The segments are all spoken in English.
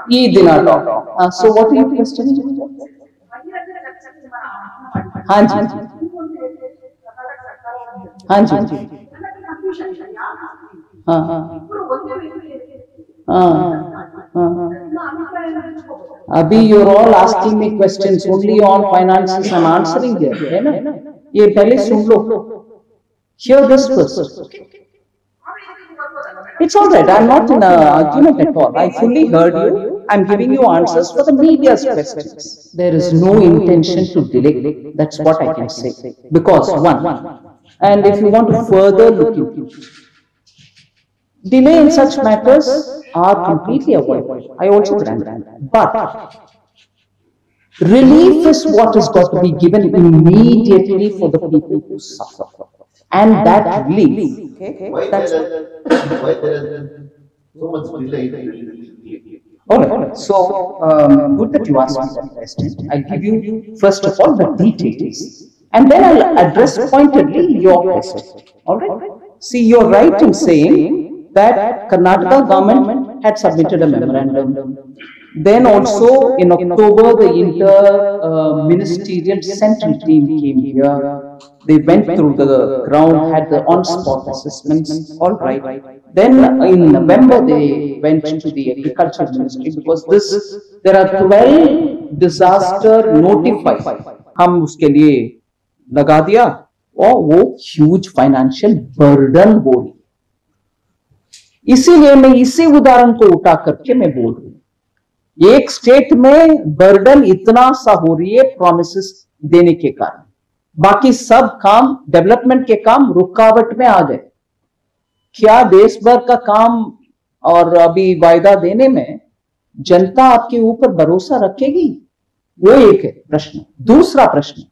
E-Dina.com. So what are your questions? हाँ जी, हाँ जी, हाँ हाँ हाँ, अभी you're all asking me questions only on finances and answering here, है ना? ये पहले सुन लो. Hear this first. It's all right. I'm not in an argument at all. I fully heard you. I'm giving you answers for the media's questions. There is no intention to delay. That's what I can say. Because one, and if you want to further look into it, delay in such matters are completely avoidable. I also grant that. But relief is what has got to be given immediately for the people who suffer. And that relief, okay, that's why there has been so much delay. Alright, so good that you asked me that question. I'll give you first of all the details and then I'll address pointedly your question. Alright, see, you're right in saying that Karnataka government had submitted a memorandum. Then also in October the inter-ministerial central team came here. They went through the ground, had the on-spot assessments, all right. Then in November they went to the agriculture ministry because there are 12 disaster notified. हम उसके लिए लगा दिया और वो huge financial burden हो रही. इसीलिए मैं इसी उदाहरण को उठा करके मैं बोल रही हूं. एक स्टेट में बर्डन इतना सा हो रही है प्रॉमिसेस देने के कारण, बाकी सब काम डेवलपमेंट के काम रुकावट में आ गए. क्या देश भर का काम और अभी वायदा देने में जनता आपके ऊपर भरोसा रखेगी? वो एक है प्रश्न. दूसरा प्रश्न,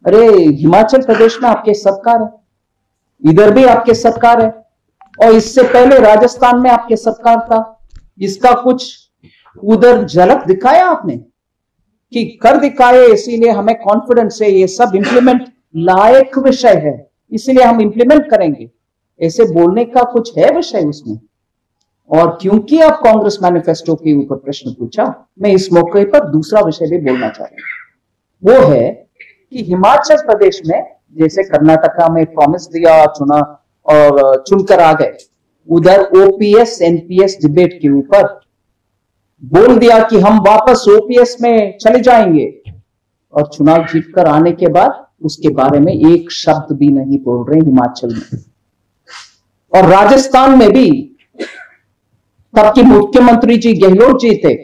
अरे हिमाचल प्रदेश में आपके सरकार है, इधर भी आपके सरकार है और इससे पहले राजस्थान में आपके सरकार था. इसका कुछ उधर झलक दिखाया आपने कि कर दिखाए, इसीलिए हमें कॉन्फिडेंस है ये सब इंप्लीमेंट लायक विषय है, इसीलिए हम इंप्लीमेंट करेंगे. ऐसे बोलने का कुछ है विषय उसमें? और क्योंकि आप कांग्रेस मैनिफेस्टो के ऊपर प्रश्न पूछा, मैं इस मौके पर दूसरा विषय भी बोलना चाह रहा हूं. वो है कि हिमाचल प्रदेश में जैसे कर्नाटका में प्रॉमिस दिया, चुना और चुनकर आ गए, उधर ओपीएस एनपीएस डिबेट के ऊपर बोल दिया कि हम वापस ओपीएस में चले जाएंगे और चुनाव जीतकर आने के बाद उसके बारे में एक शब्द भी नहीं बोल रहे हिमाचल में. और राजस्थान में भी तब की मुख्यमंत्री जी गहलोत जी थे,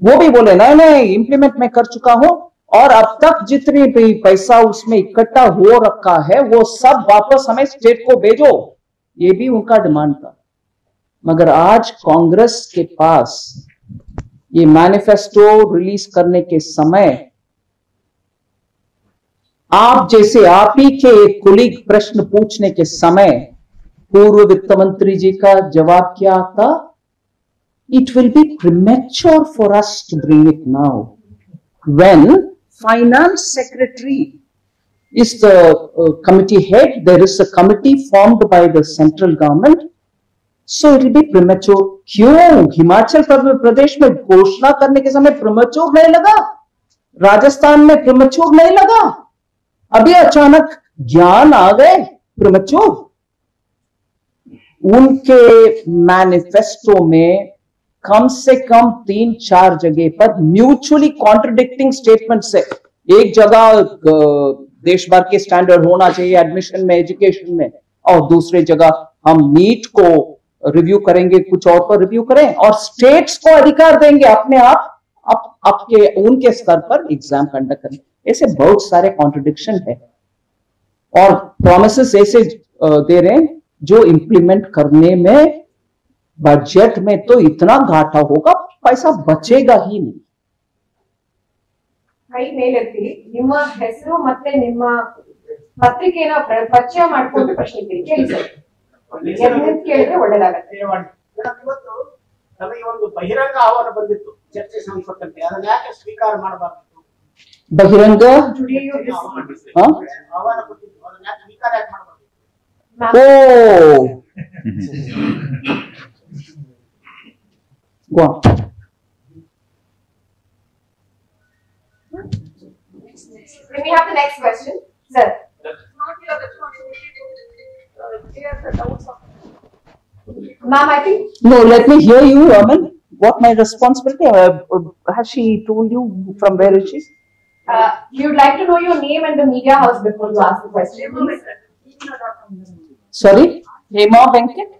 वो भी बोले नहीं इंप्लीमेंट मैं कर चुका हूं और अब तक जितनी भी पैसा उसमें इकट्ठा हो रखा है वो सब वापस हमें स्टेट को भेजो. ये भी उनका डिमांड था. मगर आज कांग्रेस के पास ये मैनिफेस्टो रिलीज करने के समय आप जैसे आप ही के एक कुलीग प्रश्न पूछने के समय पूर्व वित्त मंत्री जी का जवाब क्या था? It will be premature for us to bring it now. When finance secretary is the committee head, there is a committee formed by the central government, so it will be premature. क्यों हिमाचल प्रदेश में घोषणा करने के समय premature नहीं लगा? राजस्थान में premature नहीं लगा? अभी अचानक ज्ञान आ गए प्रीमेच्योर? उनके मैनिफेस्टो में कम से कम 3-4 जगह पर म्यूचुअली कॉन्ट्रडिक्टिंग स्टेटमेंट है. एक जगह देश भर के स्टैंडर्ड होना चाहिए एडमिशन में, एजुकेशन में, और दूसरे जगह हम नीट को रिव्यू करेंगे, कुछ और पर रिव्यू करें और स्टेट्स को अधिकार देंगे अपने आप आपके उनके स्तर पर एग्जाम कंडक्ट करें. ऐसे बहुत सारे कॉन्ट्रडिक्शन है और प्रॉमिसेस ऐसे दे रहे हैं जो इंप्लीमेंट करने में बजट में तो इतना घाटा होगा, पैसा बचेगा ही नहीं. ಕೈ ಮೇಲೆತ್ತಿ ನಿಮ್ಮ ಹೆಸರು ಮತ್ತೆ ನಿಮ್ಮ ಪತ್ರಿಕೆನ ಪರಿಚಯ ಮಾಡ್ಕೊಂಡು ಪ್ರಶ್ನೆ ಕೇಳಿ ಸರ್. ಕೇಳಿದ್ರೆ ಒಳ್ಳೆದಾಗತ್ತೆ. ಇವತ್ತು ನಮಗೆ ಒಂದು ಬಹಿರಂಗ ಆಹ್ವಾನ ಬಂದಿತ್ತು ಚರ್ಚೆ ಸಂಸ್ಕೃತಕ್ಕೆ, ಅದನ್ನ ಯಾಕೆ ಸ್ವೀಕಾರ ಮಾಡಬಾರ್ದು? ಬಹಿರಂಗ ಆಹ್ವಾನ ಕೊಟ್ಟಿದ್ದು, ಅದನ್ನ ಯಾಕೆ ಸ್ವೀಕಾರ ಯಾಕೆ ಮಾಡಬಾರ್ದು? Go on. Can we have the next question? Sir. Ma'am, I think. No, let me hear you, Aman. What my responsibility? Has she told you from where is she? We would like to know your name and the media house before you ask the question, please. Sorry? Hema Venkat?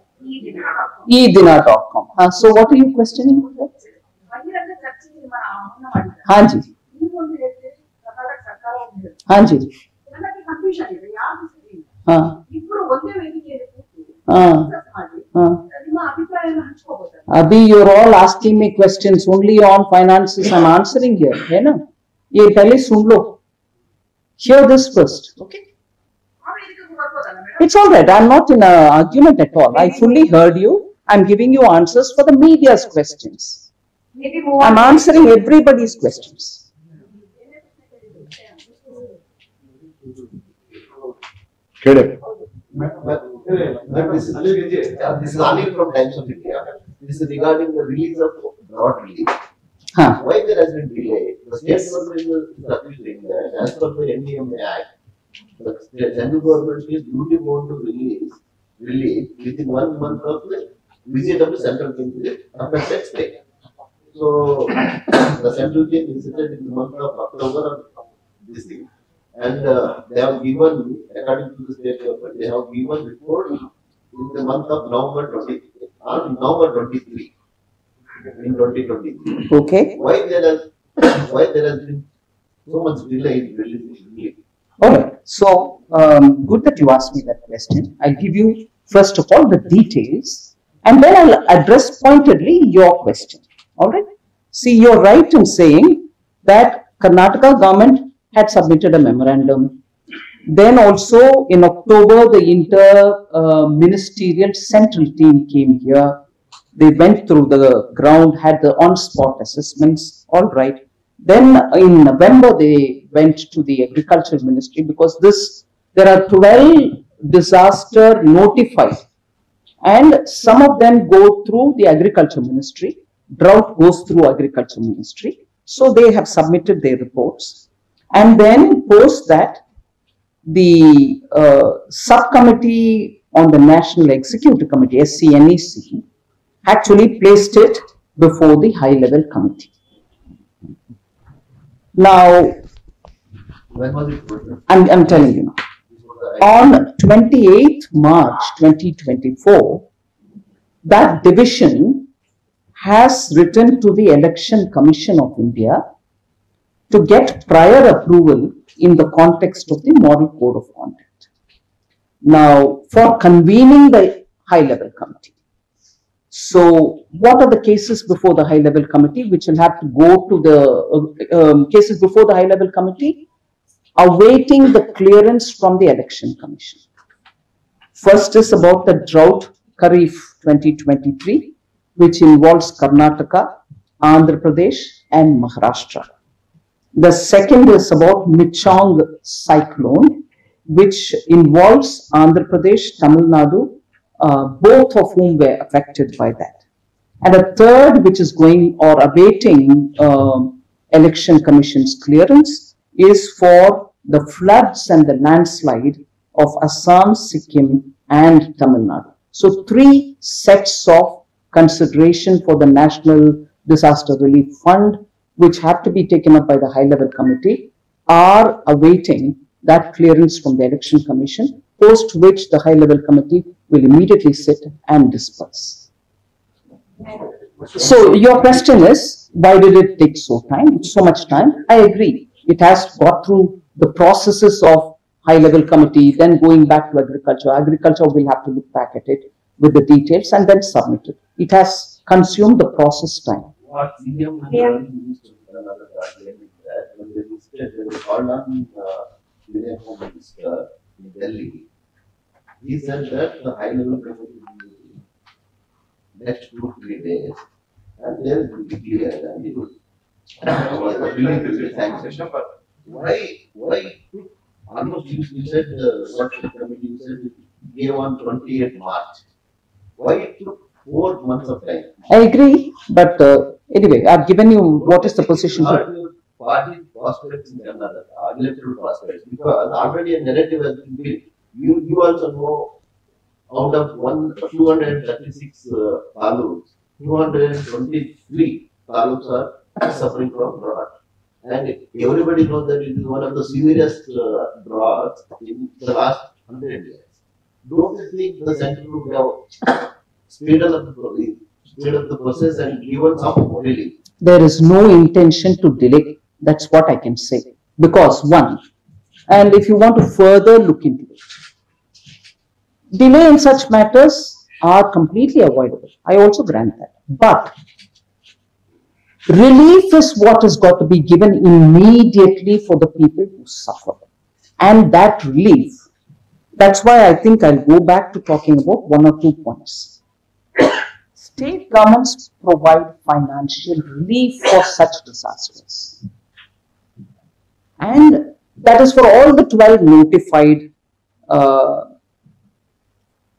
edina.com. So what are you questioning? हाँ जी हाँ जी हाँ अभी you're all asking me questions only on finances I'm answering here, है ना? ये पहले सुन लो. Hear this first, okay? It's all right. I'm not in an argument at all. I fully heard you. I'm giving you answers for the media's questions. I'm answering everybody's questions. Correct. This is Anil from Times of India. This is regarding the release of broad release. Why there has been delay? The state government is accusing that as per the NDMA Act, the central government is duty bound to release within 1 month of the visit of the central king to the affected state. So the central king visited in the month of October of this thing, and they have given, according to the state government, they have given report in the month of November 23 in 2023. Okay. Why there has been so much delay in releasing? All right. So good that you asked me that question. I'll give you first of all the details, and then I'll address pointedly your question. All right. See, you're right in saying that Karnataka government had submitted a memorandum. Then also in October, the inter-ministerial central team came here. They went through the ground, had the on-spot assessments. All right. Then in November, they went to the Agriculture Ministry because there are 12 disaster notified, and some of them go through the Agriculture Ministry. Drought goes through Agriculture Ministry. So they have submitted their reports. And then post that, the subcommittee on the National Executive Committee, SCNEC, actually placed it before the high-level committee. Now, When was it put? I'm telling you now. On 28th March 2024, that division has written to the Election Commission of India to get prior approval in the context of the Model Code of Conduct. Now, for convening the high-level committee. So, what are the cases before the high-level committee, which will have to go to the cases before the high-level committee, awaiting the clearance from the Election Commission. First is about the drought Kharif 2023, which involves Karnataka, Andhra Pradesh, and Maharashtra. The second is about Michong cyclone, which involves Andhra Pradesh, Tamil Nadu, both of whom were affected by that. And a third, which is going or awaiting Election Commission's clearance, is for the floods and the landslide of Assam, Sikkim, and Tamil Nadu. So 3 sets of consideration for the National Disaster Relief Fund, which have to be taken up by the high-level committee, are awaiting that clearance from the Election Commission, post which the high-level committee will immediately sit and disperse. So your question is, why did it take so much time? I agree. It has got through the processes of high-level committee, then going back to agriculture. Agriculture will have to look back at it with the details and then submit it. It has consumed the process time. What CM used to another claim that when they visited, they were called on the Home Minister in Delhi. He said that the high-level committee will be next 2-3 days, and they will be clear and it will why almost you said the committee said it gave on 28th March. Why it took 4 months of time. I agree, but anyway, I've given you what is the position. Party prospects in Karnataka, electoral prospects, because already a narrative has been built. You also know, out of 236 taluks, 223 taluks are suffering from drought. And everybody knows that it is one of the severest droughts in the last 100 years. Don't you think the central would have speeded up the process and given some relief? There is no intention to delay. That's what I can say. Because one, and if you want to further look into it, delay in such matters are completely avoidable. I also grant that. But relief is what has got to be given immediately for the people who suffer. And that relief, that's why I think I'll go back to talking about 1 or 2 points. State governments provide financial relief for such disasters. And that is for all the 12 notified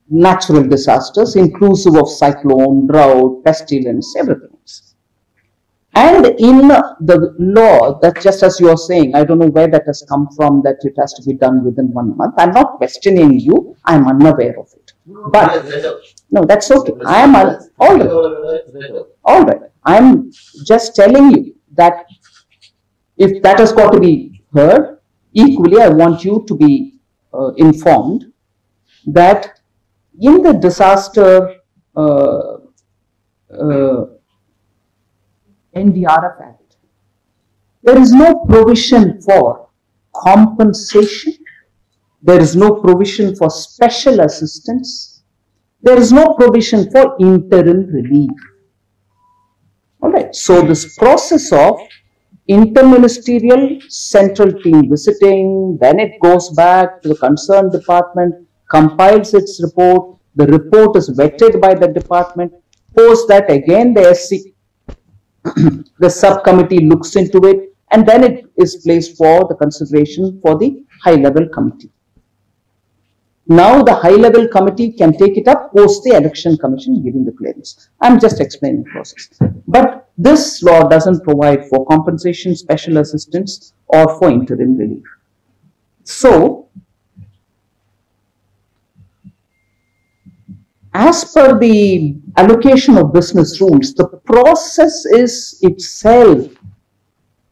natural disasters, inclusive of cyclone, drought, pestilence, everything else. And in the law, that just as you are saying, I don't know where that has come from, that it has to be done within 1 month. I'm not questioning you. I'm unaware of it. But no, that's okay. I am all right. All right. I'm just telling you that if that has got to be heard, equally I want you to be informed that in the disaster NDRF Act, there is no provision for compensation, there is no provision for special assistance, there is no provision for interim relief. Alright, so this process of interministerial central team visiting, then it goes back to the concerned department, compiles its report, the report is vetted by the department, post that again the SC, the subcommittee looks into it, and then it is placed for the consideration for the high-level committee. Now the high-level committee can take it up post the election commission giving the clearance. I'm just explaining the process. But this law doesn't provide for compensation, special assistance, or for interim relief. So, as per the allocation of business rules, the process is itself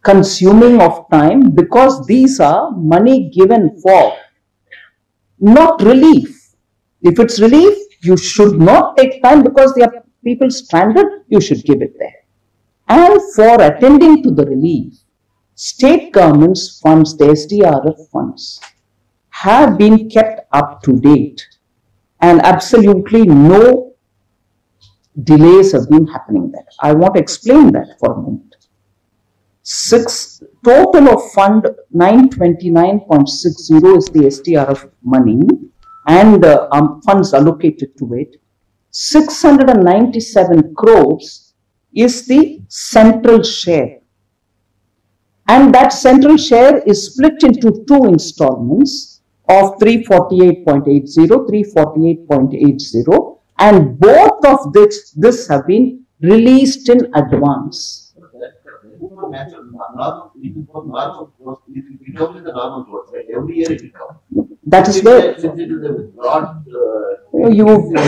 consuming of time because these are money given for not relief. If it's relief, you should not take time because there are people stranded, you should give it there. And for attending to the relief, state governments' funds, the SDRF funds, have been kept up to date. And absolutely no delays have been happening there. I want to explain that for a moment. Total of fund 929.60 is the SDRF money and funds allocated to it. 697 crores is the central share. And that central share is split into 2 installments of 348.80, 348.80, and both of this have been released in advance. Every year it will come. That is where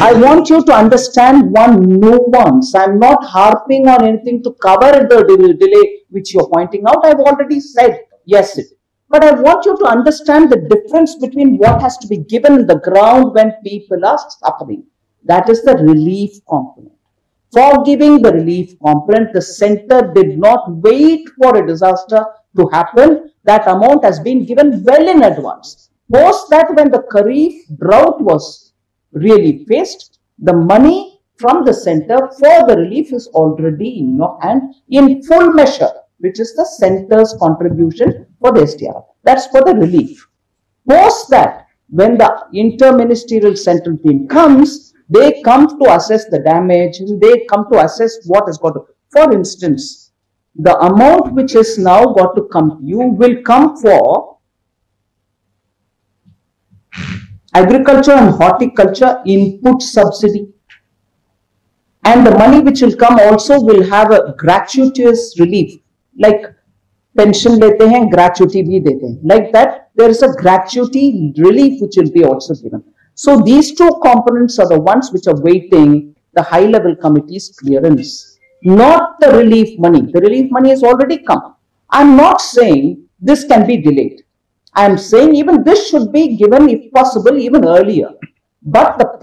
I want you to understand one nuance. I'm not harping on anything to cover the delay which you're pointing out. I've already said yes. But I want you to understand the difference between what has to be given in the ground when people are suffering. That is the relief component. For giving the relief component, the center did not wait for a disaster to happen. That amount has been given well in advance. Post that, when the Kharif drought was really faced, the money from the center for the relief is already in your hand in full measure, which is the center's contribution for the SDRF. That's for the relief. Post that, when the interministerial central team comes, they come to assess the damage, they come to assess what has got to. For instance, the amount which is now got to come to you will come for agriculture and horticulture input subsidy. And the money which will come also will have a gratuitous relief, like pension lete hain, gratuity bhi dete hain. Like that, there is a gratuity relief which will be also given. So these two components are the ones which are waiting the high level committee's clearance, not the relief money. The relief money has already come. I'm not saying this can be delayed. I'm saying even this should be given, if possible, even earlier. But the